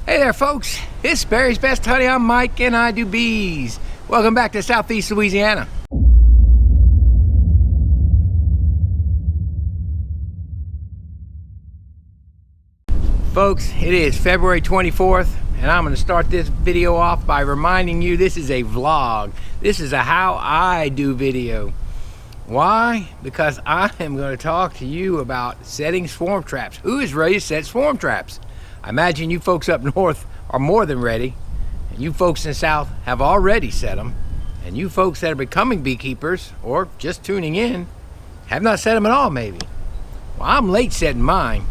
Hey there folks, it's Barry's Best Honey. I'm Mike and I do bees. Welcome back to Southeast Louisiana. Folks, it is February 24th and I'm going to start this video off by reminding you this is a vlog. This is a how I do video. Why? Because I am going to talk to you about setting swarm traps. Who is ready to set swarm traps? I imagine you folks up north are more than ready, and you folks in the south have already set them, and you folks that are becoming beekeepers or just tuning in have not set them at all maybe. Well, I'm late setting mine.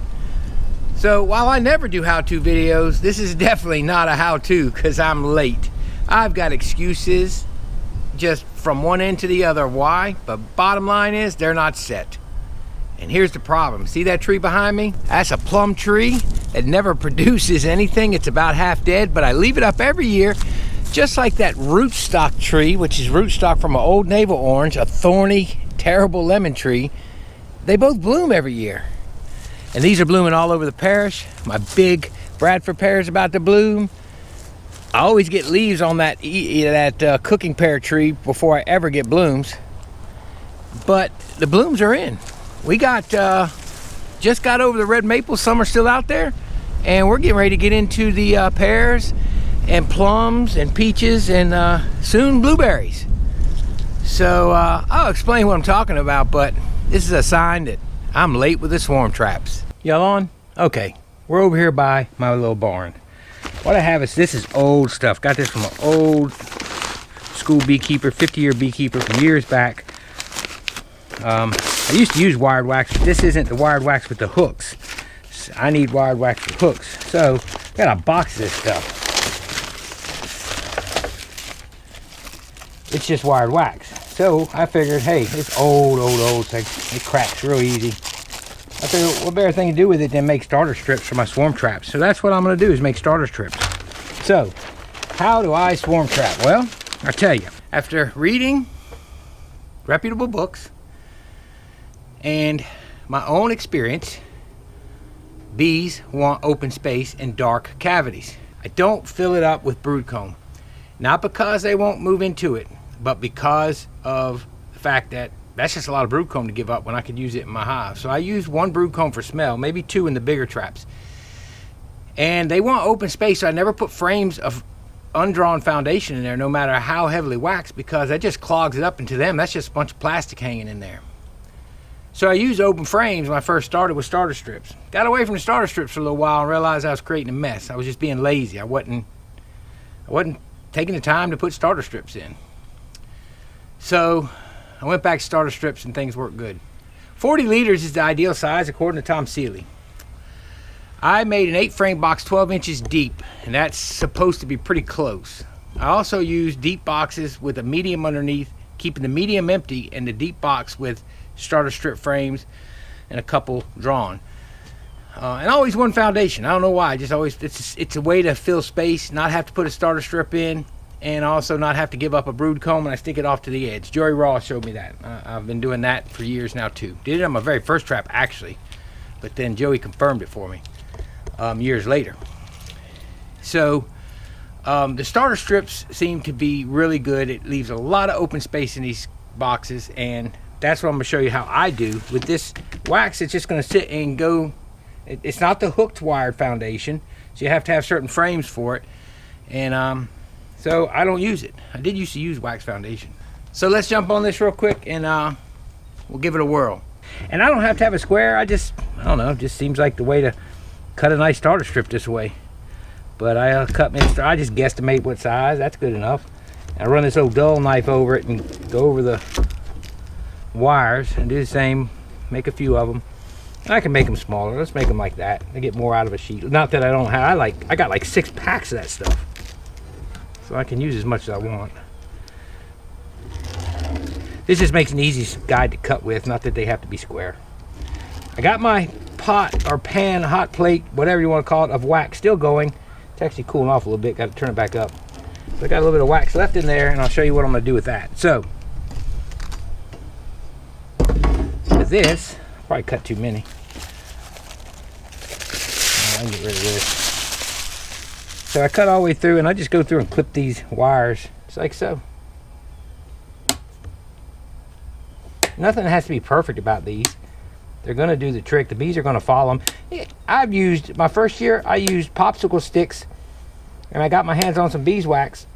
So while I never do how-to videos, this is definitely not a how-to because I'm late. I've got excuses just from one end to the other why, but bottom line is they're not set. And here's the problem. See that tree behind me? That's a plum tree. It never produces anything. It's about half dead, but I leave it up every year, just like that rootstock tree, which is rootstock from an old navel orange, a thorny, terrible lemon tree. They both bloom every year. And these are blooming all over the parish. My big Bradford pear is about to bloom. I always get leaves on that cooking pear tree before I ever get blooms. But the blooms are in. We got just got over the red maple. Some are still out there, and we're getting ready to get into the pears and plums and peaches and soon blueberries. So I'll explain what I'm talking about, but this is a sign that I'm late with the swarm traps. Y'all on? Okay, we're over here by my little barn. What I have is, this is old stuff. Got this from an old school beekeeper, 50-year beekeeper from years back. I used to use wired wax, but this isn't the wired wax with the hooks. I need wired wax with hooks. So, got a box of this stuff. It's just wired wax. So, I figured, hey, it's old, so it cracks real easy. I figured, what better thing to do with it than make starter strips for my swarm traps. So that's what I'm going to do, is make starter strips. So, how do I swarm trap? Well, I'll tell you. After reading reputable books and my own experience, bees want open space and dark cavities. I don't fill it up with brood comb. Not because they won't move into it, but because of the fact that that's just a lot of brood comb to give up when I could use it in my hive. So I use one brood comb for smell, maybe two in the bigger traps. And they want open space, so I never put frames of undrawn foundation in there, no matter how heavily waxed, because that just clogs it up into them. That's just a bunch of plastic hanging in there. So I used open frames when I first started with starter strips. Got away from the starter strips for a little while and realized I was creating a mess. I was just being lazy. I wasn't taking the time to put starter strips in. So I went back to starter strips and things worked good. 40 liters is the ideal size according to Tom Seeley. I made an 8-frame box 12 inches deep, and that's supposed to be pretty close. I also used deep boxes with a medium underneath, keeping the medium empty and the deep box with starter strip frames and a couple drawn. And always one foundation. I don't know why. Just always, it's a way to fill space, not have to put a starter strip in, and also not have to give up a brood comb, and I stick it off to the edge. Joey Raw showed me that. I've been doing that for years now too. Did it on my very first trap actually, but then Joey confirmed it for me years later. So the starter strips seem to be really good. It leaves a lot of open space in these boxes, and that's what I'm going to show you how I do. With this wax, it's just going to sit and go. It's not the hooked wired foundation, so you have to have certain frames for it. And so I don't use it. I did used to use wax foundation. So let's jump on this real quick and we'll give it a whirl. And I don't have to have a square. I don't know, it just seems like the way to cut a nice starter strip this way. But I just guesstimate what size. That's good enough. I run this old dull knife over it and go over the wires and do the same. Make a few of them. And I can make them smaller. Let's make them like that. I get more out of a sheet. Not that I don't have. I got like 6 packs of that stuff, so I can use as much as I want. This just makes an easy guide to cut with. Not that they have to be square. I got my pot or pan, hot plate, whatever you want to call it, of wax still going. It's actually cooling off a little bit. Got to turn it back up. So I got a little bit of wax left in there, and I'll show you what I'm going to do with that. So with this, I'll probably cut too many. I can get rid of this. So I cut all the way through, and I just go through and clip these wires, just like so. Nothing has to be perfect about these. They're going to do the trick. The bees are going to follow them. I've used, my first year, I used popsicle sticks, and I got my hands on some beeswax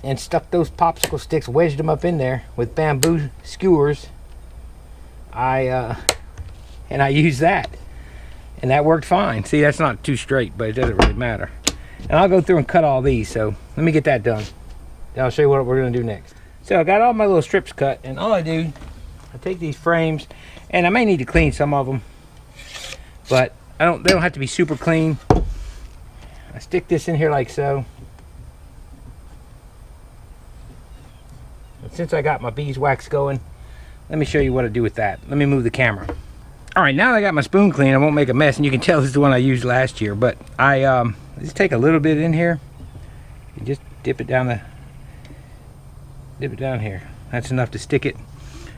and stuck those popsicle sticks, wedged them up in there with bamboo skewers. And I used that, and that worked fine. See, that's not too straight, but it doesn't really matter. And I'll go through and cut all these, so let me get that done. Then I'll show you what we're going to do next. So I got all my little strips cut, and all I do, I take these frames, and I may need to clean some of them, but they don't have to be super clean. I stick this in here like so. And since I got my beeswax going, let me show you what I do with that. Let me move the camera. All right, now that I got my spoon clean, I won't make a mess, and you can tell this is the one I used last year, but I just take a little bit in here and just dip it down here. That's enough to stick it.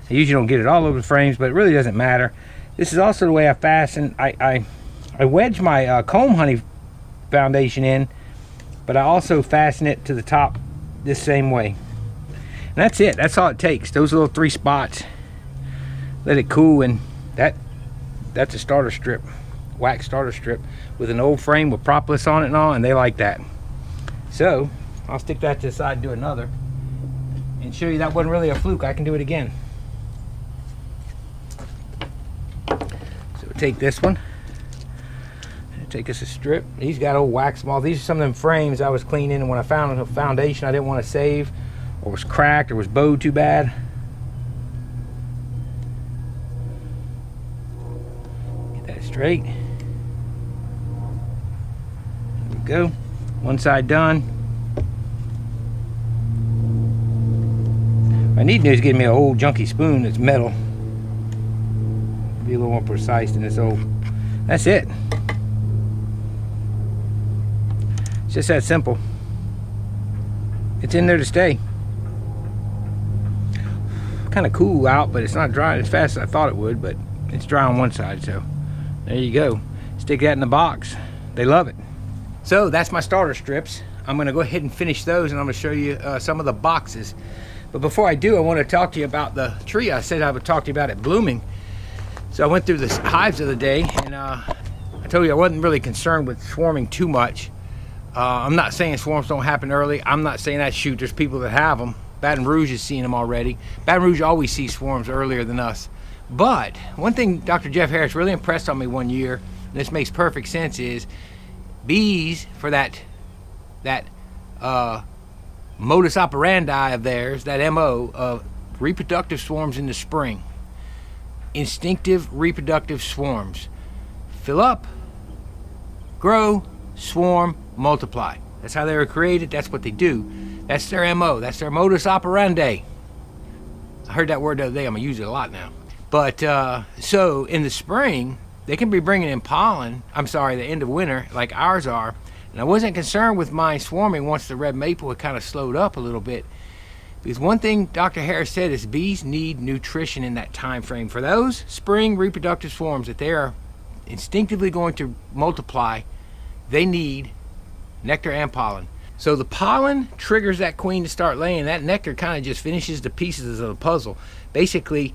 I usually don't get it all over the frames, but it really doesn't matter. This is also the way I fasten. I wedge my comb honey foundation in, but I also fasten it to the top this same way. And that's it. That's all it takes. Those little 3 spots. Let it cool, and that's a starter strip, wax starter strip with an old frame with propolis on it and all, and they like that. So I'll stick that to the side and do another and show you that wasn't really a fluke. I can do it again. So take this one, take us a strip. These got old wax moths. These are some of them frames I was cleaning, and when I found a foundation I didn't want to save, or was cracked, or was bowed too bad, get that straight. There we go. One side done. I need to get me an old junky spoon that's metal. Be a little more precise than this old. That's it. It's just that simple. It's in there to stay. Kind of cool out, but it's not dry as fast as I thought it would, but it's dry on one side, so there you go. Stick that in the box. They love it. So that's my starter strips. I'm going to go ahead and finish those, and I'm going to show you some of the boxes. But before I do, I want to talk to you about the tree I said I would talk to you about it blooming. So I went through the hives of the day, and I told you I wasn't really concerned with swarming too much. I'm not saying swarms don't happen early. I'm not saying that. Shoot, there's people that have them. Baton Rouge has seen them already. Baton Rouge always sees swarms earlier than us. But one thing Dr. Jeff Harris really impressed on me one year, and this makes perfect sense, is bees, for that modus operandi of theirs, that MO of reproductive swarms in the spring. Instinctive reproductive swarms. Fill up, grow, swarm, multiply. That's how they were created. That's what they do. That's their MO. That's their modus operandi. I heard that word the other day. I'm going to use it a lot now. But so in the spring, they can be bringing in pollen. I'm sorry, the end of winter, like ours are. And I wasn't concerned with mine swarming once the red maple had kind of slowed up a little bit. Because one thing Dr. Harris said is bees need nutrition in that time frame. For those spring reproductive swarms that they are instinctively going to multiply, they need nectar and pollen. So the pollen triggers that queen to start laying. That nectar kind of just finishes the pieces of the puzzle. Basically,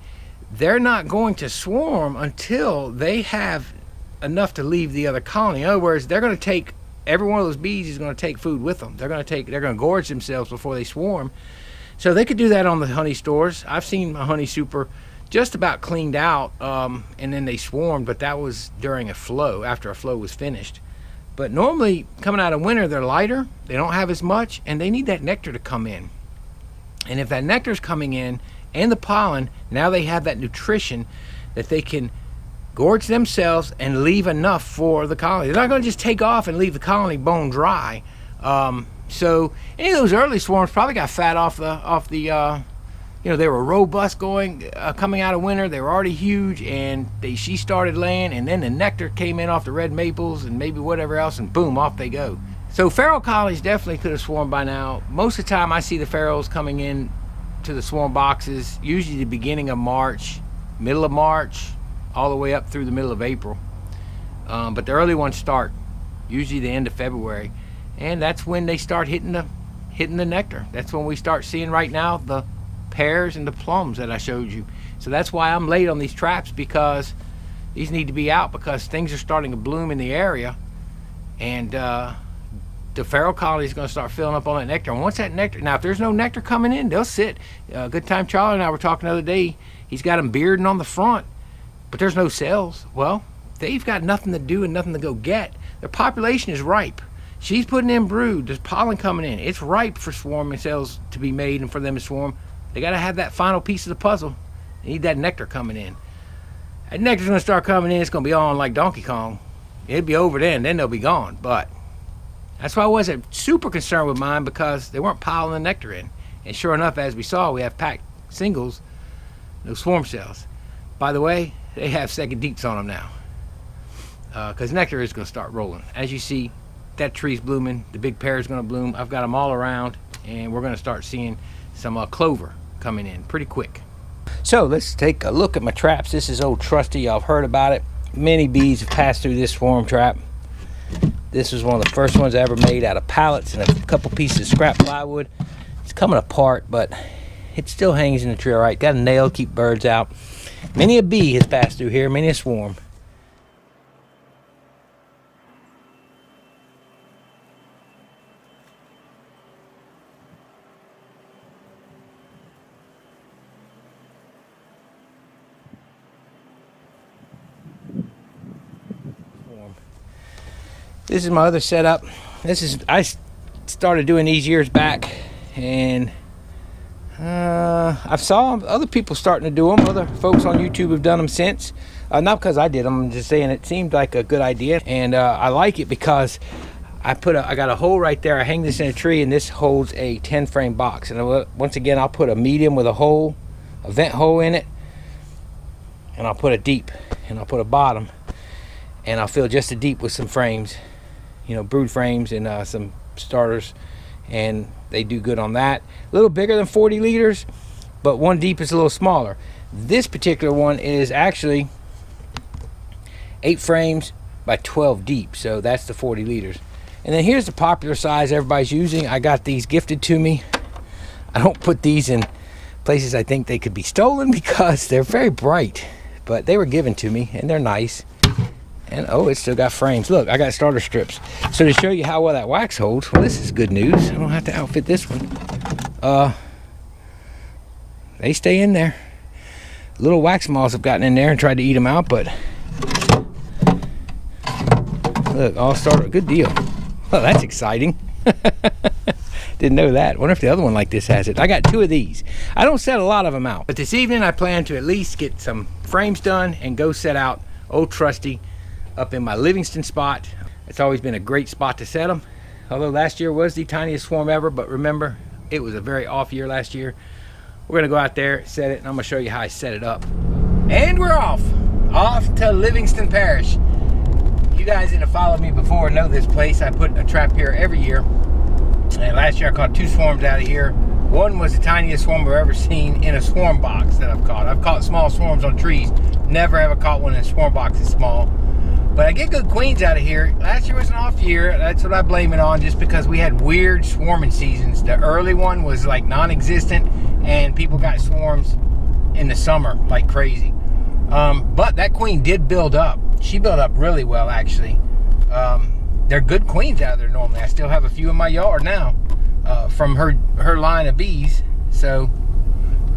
they're not going to swarm until they have enough to leave the other colony. In other words, they're going to take, every one of those bees is going to take food with them. They're going to gorge themselves before they swarm. So they could do that on the honey stores. I've seen a honey super just about cleaned out, and then they swarmed, but that was during a flow, after a flow was finished. But normally, coming out of winter, they're lighter, they don't have as much, and they need that nectar to come in. And if that nectar's coming in, and the pollen, now they have that nutrition that they can gorge themselves and leave enough for the colony. They're not going to just take off and leave the colony bone dry. So any of those early swarms probably got fat off the they were robust coming out of winter. They were already huge, and she started laying, and then the nectar came in off the red maples and maybe whatever else, and boom, off they go. So feral colonies definitely could have swarmed by now. Most of the time I see the ferals coming in to the swarm boxes usually the beginning of March, middle of March, all the way up through the middle of April. But the early ones start usually the end of February. and that's when they start hitting the nectar. That's when we start seeing right now the pears and the plums that I showed you. So that's why I'm late on these traps, because these need to be out, because things are starting to bloom in the area, and the feral colony is going to start filling up on that nectar. And once that nectar, now if there's no nectar coming in, they'll sit. Good Time Charlie and I were talking the other day. He's got them bearding on the front, but there's no cells. Well, they've got nothing to do and nothing to go get. Their population is ripe. She's putting in brood. There's pollen coming in. It's ripe for swarming cells to be made and for them to swarm. They got to have that final piece of the puzzle. They need that nectar coming in. That nectar's going to start coming in. It's going to be on like Donkey Kong. It'll be over then they'll be gone. But that's why I wasn't super concerned with mine, because they weren't piling the nectar in. And sure enough, as we saw, we have packed singles, no swarm cells. By the way, they have second deeps on them now, because nectar is going to start rolling. As you see, that tree's blooming. The big pear is going to bloom. I've got them all around, and we're going to start seeing some clover coming in pretty quick. So let's take a look at my traps. This is old Trusty. Y'all have heard about it. Many bees have passed through this swarm trap. This was one of the first ones I ever made out of pallets and a couple pieces of scrap plywood. It's coming apart, but it still hangs in the tree all right. Got a nail to keep birds out. Many a bee has passed through here, many a swarm. This is my other setup. I started doing these years back, and I saw other people starting to do them. Other folks on YouTube have done them since. Not because I did them, I'm just saying it seemed like a good idea, and I like it because I got a hole right there. I hang this in a tree, and this holds a 10 frame box. And once again, I'll put a medium with a vent hole in it, and I'll put a deep, and I'll put a bottom, and I'll fill just a deep with some frames, brood frames and some starters, and they do good on that. A little bigger than 40 liters, but one deep is a little smaller. This particular one is actually 8 frames by 12 deep, so that's the 40 liters. And then here's the popular size everybody's using. I got these gifted to me. I don't put these in places I think they could be stolen because they're very bright, but they were given to me and they're nice. And oh, it's still got frames. Look, I got starter strips. So to show you how well that wax holds, well, this is good news. I don't have to outfit this one. They stay in there. Little wax moths have gotten in there and tried to eat them out, but look, all starter. Good deal. Well, that's exciting. Didn't know that. Wonder if the other one like this has it. I got 2 of these. I don't set a lot of them out, but this evening I plan to at least get some frames done and go set out old Trusty up in my Livingston spot. It's always been a great spot to set them, although last year was the tiniest swarm ever. But remember, it was a very off year last year. We're gonna go out there, set it, and I'm gonna show you how I set it up. And we're off to Livingston Parish. You guys that have followed me before know this place. I put a trap here every year, and last year I caught 2 swarms out of here. One was the tiniest swarm I've ever seen in a swarm box that I've caught. I've caught small swarms on trees, never ever caught one in a swarm box this small. But I get good queens out of here. Last year was an off year. That's what I blame it on, just because we had weird swarming seasons. The early one was like non-existent, and people got swarms in the summer like crazy. But that queen did build up. She built up really well, actually. They're good queens out of there normally. I still have a few in my yard now from her line of bees. So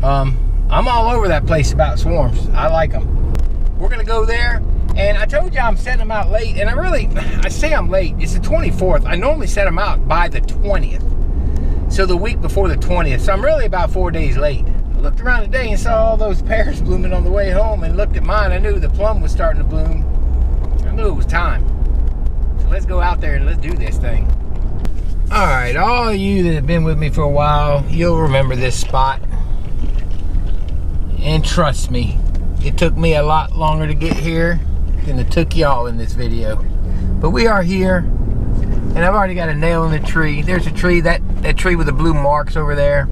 I'm all over that place about swarms. I like them. We're gonna go there. And I told you I'm setting them out late, and I say I'm late. It's the 24th. I normally set them out by the 20th. So the week before the 20th. So I'm really about 4 days late. I looked around today and saw all those pears blooming on the way home, and looked at mine. I knew the plum was starting to bloom. I knew it was time. So let's go out there and let's do this thing. All right, all of you that have been with me for a while, you'll remember this spot. And trust me, it took me a lot longer to get here than it took y'all in this video. But we are here, and I've already got a nail in the tree. There's a tree, that tree with the blue marks over there.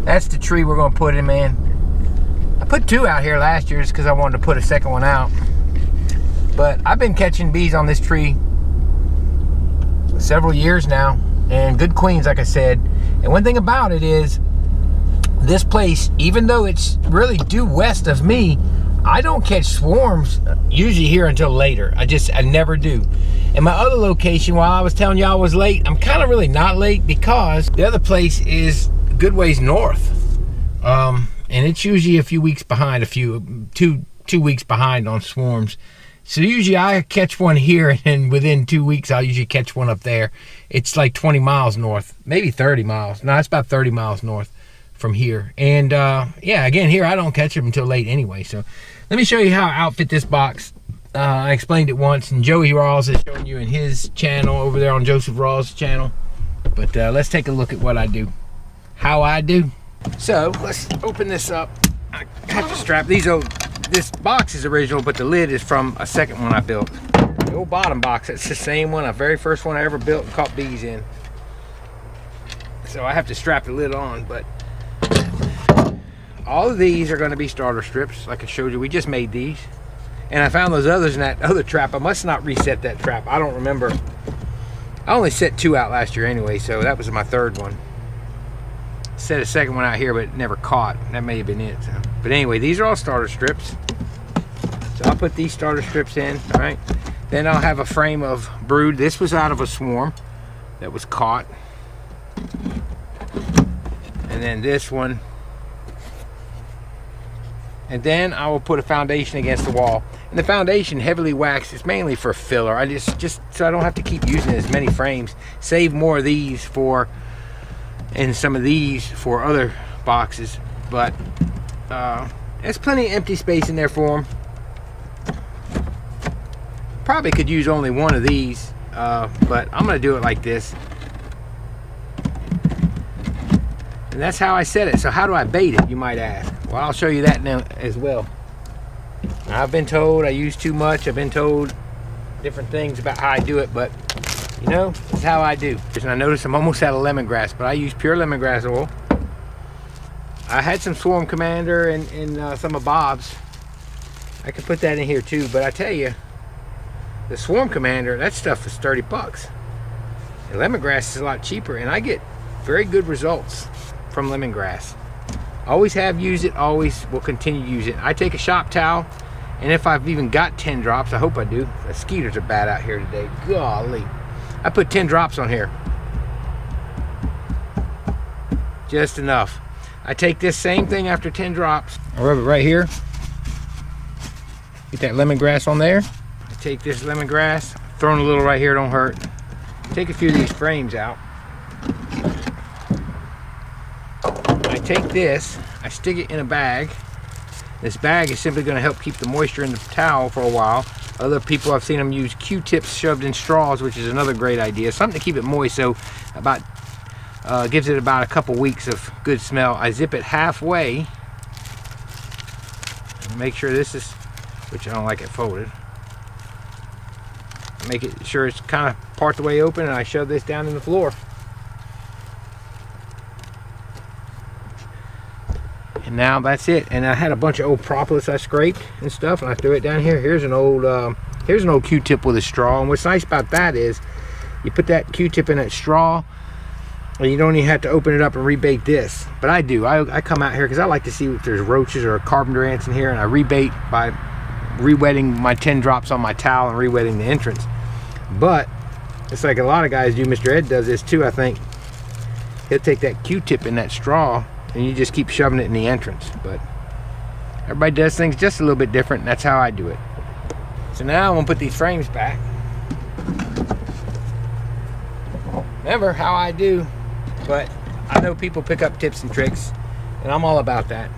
That's the tree we're gonna put him in. I put 2 out here last year just because I wanted to put a second one out. But I've been catching bees on this tree several years now, and good queens, like I said. And one thing about it is, this place, even though it's really due west of me, I don't catch swarms usually here until later. I never do. And my other location, while I was telling y'all I was late, I'm kind of really not late, because the other place is a good ways north. And it's usually a few weeks behind, two weeks behind on swarms. So usually I catch one here, and within 2 weeks I'll usually catch one up there. It's like 20 miles north, maybe 30 miles. No, it's about 30 miles north from here. And yeah, again, here I don't catch them until late anyway. So let me show you how I outfit this box. I explained it once, and Joey Rawls is showing you in his channel over there on Joseph Rawls' channel. But let's take a look at what I do, how I do. So let's open this up. I have to strap these over. This box is original, but the lid is from a second one I built. The old bottom box, it's the same one, the very first one I ever built and caught bees in. So I have to strap the lid on, but all of these are going to be starter strips, like I showed you. We just made these. And I found those others in that other trap. I must not reset that trap. I don't remember. I only set 2 out last year anyway, so that was my 3rd one. Set a second one out here, but it never caught. That may have been it. So. But anyway, these are all starter strips. So I'll put these starter strips in, all right? Then I'll have a frame of brood. This was out of a swarm that was caught. And then this one. And then I will put a foundation against the wall. And the foundation, heavily waxed, is mainly for filler. I just so I don't have to keep using as many frames. Save more of these for, and some of these for other boxes. But there's plenty of empty space in there for them. Probably could use only one of these, but I'm gonna do it like this. And that's how I set it. So how do I bait it, you might ask? Well, I'll show you that now as well. I've been told I use too much. I've been told different things about how I do it, but you know, it's how I do. And I notice I'm almost out of lemongrass, but I use pure lemongrass oil. I had some Swarm Commander and some of Bob's. I could put that in here too, but I tell you, the Swarm Commander, that stuff is 30 bucks. And lemongrass is a lot cheaper, and I get very good results from lemongrass. Always have used it, always will continue to use it. I take a shop towel, and if I've even got 10 drops, I hope I do. The mosquitoes are bad out here today. Golly. I put 10 drops on here. Just enough. I take this same thing after 10 drops. I rub it right here. Get that lemongrass on there. I take this lemongrass, throwing a little right here, don't hurt. Take a few of these frames out. I take this, I stick it in a bag. This bag is simply going to help keep the moisture in the towel for a while. Other people, I've seen them use Q-tips shoved in straws, which is another great idea. Something to keep it moist, so about gives it about a couple weeks of good smell. I zip it halfway. Make sure this is, which I don't like it folded. Make it sure it's kind of part the way open, and I shove this down in the floor. And now that's it. And I had a bunch of old propolis I scraped and stuff, and I threw it down here. Here's an old Q-tip with a straw. And what's nice about that is you put that Q-tip in that straw, and you don't even have to open it up and rebait this. But I do. I come out here because I like to see if there's roaches or carpenter ants in here, and I rebait by re-wetting my 10 drops on my towel and re-wetting the entrance. But it's like a lot of guys do. Mr. Ed does this too, I think. He'll take that Q-tip in that straw, and you just keep shoving it in the entrance. But everybody does things just a little bit different, and that's how I do it. So now I'm gonna put these frames back. Remember how I do, but I know people pick up tips and tricks, and I'm all about that.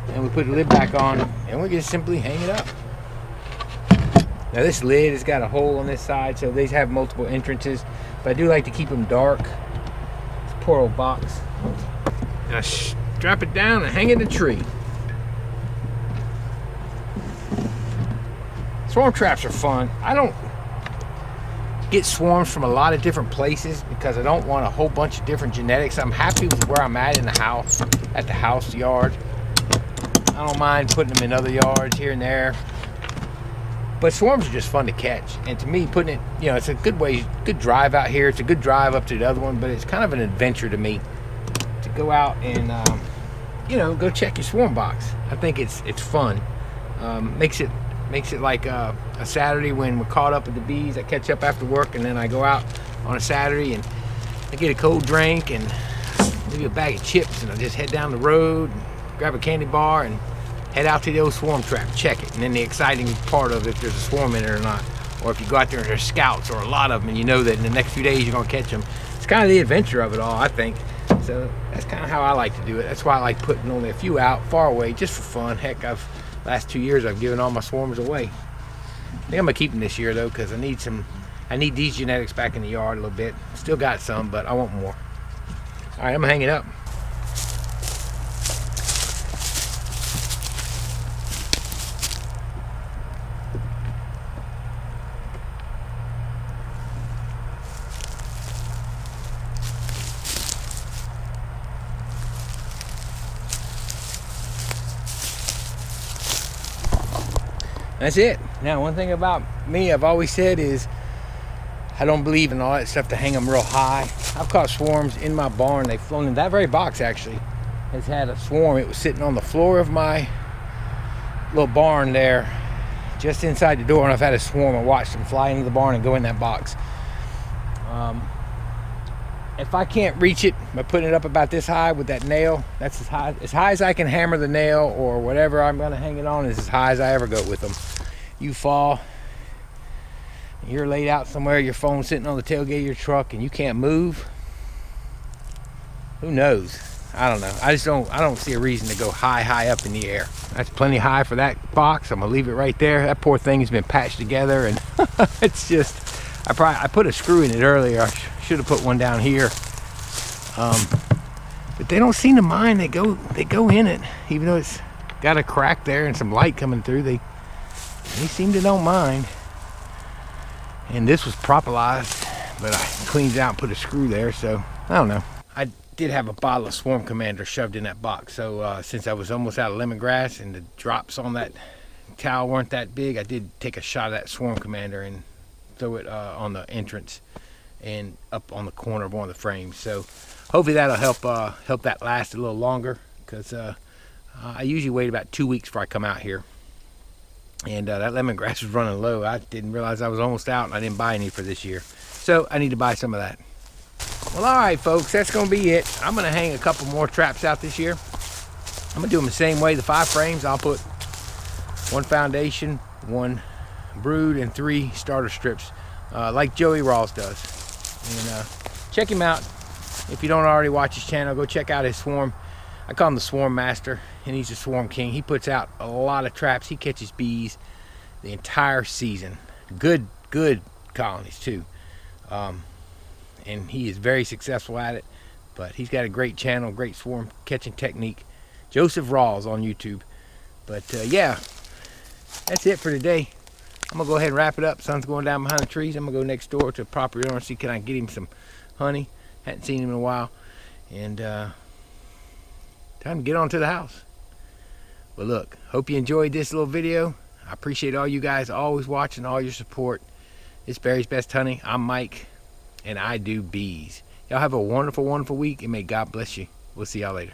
And we put the lid back on, and we just simply hang it up. Now this lid has got a hole on this side, so these have multiple entrances, but I do like to keep them dark. This poor old box. And I strap it down and hang it in a tree. Swarm traps are fun. I don't get swarms from a lot of different places because I don't want a whole bunch of different genetics. I'm happy with where I'm at in the house, at the house yard. I don't mind putting them in other yards here and there. But swarms are just fun to catch, and to me, putting it, you know, it's a good way, good drive out here. It's a good drive up to the other one, but it's kind of an adventure to me to go out and, you know, go check your swarm box. I think it's fun. Makes it like a Saturday when we're caught up with the bees. I catch up after work, and then I go out on a Saturday and I get a cold drink and maybe a bag of chips, and I just head down the road and grab a candy bar and head out to the old swarm trap, check it. And then the exciting part of it, if there's a swarm in it or not, or if you go out there and there's scouts or a lot of them and you know that in the next few days you're gonna catch them. It's kind of the adventure of it all, I think. So that's kind of how I like to do it. That's why I like putting only a few out far away just for fun. Heck, last 2 years I've given all my swarms away. I think I'm gonna keep them this year though, because I need these genetics back in the yard a little bit. Still got some, but I want more. All right, I'm gonna hang it up. That's it. Now, one thing about me I've always said is I don't believe in all that stuff to hang them real high. I've caught swarms in my barn. They've flown in. That very box actually has had a swarm. It was sitting on the floor of my little barn there, just inside the door, and I've had a swarm. I watched them fly into the barn and go in that box. If I can't reach it by putting it up about this high with that nail, that's as high as I can hammer the nail, or whatever I'm gonna hang it on is as high as I ever go with them. You fall, you're laid out somewhere, your phone's sitting on the tailgate of your truck and you can't move, who knows? I don't know. I don't see a reason to go high up in the air. That's plenty high for that box. I'm gonna leave it right there. That poor thing has been patched together, and it's just, I put a screw in it earlier. I should have put one down here, but they don't seem to mind. They go in it, even though it's got a crack there and some light coming through. They seem to don't mind. And this was propolized, but I cleaned it out and put a screw there, so I don't know. I did have a bottle of Swarm Commander shoved in that box, so since I was almost out of lemongrass and the drops on that towel weren't that big, I did take a shot of that Swarm Commander and throw it on the entrance and up on the corner of one of the frames. So hopefully that'll help that last a little longer, because I usually wait about 2 weeks before I come out here. And that lemongrass was running low. I didn't realize I was almost out, and I didn't buy any for this year. So I need to buy some of that. Well, all right, folks, that's going to be it. I'm going to hang a couple more traps out this year. I'm going to do them the same way. The 5 frames, I'll put 1 foundation, 1 brood, and 3 starter strips, like Joey Rawls does. And check him out. If you don't already watch his channel, go check out his swarm. I call him the Swarm Master, and he's a swarm king. He puts out a lot of traps. He catches bees the entire season. Good colonies too. And he is very successful at it. But he's got a great channel, great swarm catching technique. Joseph Rawls on YouTube. But yeah, that's it for today. I'm gonna go ahead and wrap it up. Sun's going down behind the trees. I'm gonna go next door to the property owner and see can I get him some honey. Hadn't seen him in a while. And time to get on to the house. Well, look, hope you enjoyed this little video. I appreciate all you guys always watching, all your support. It's Barry's Best Honey. I'm Mike, and I do bees. Y'all have a wonderful, wonderful week, and may God bless you. We'll see y'all later.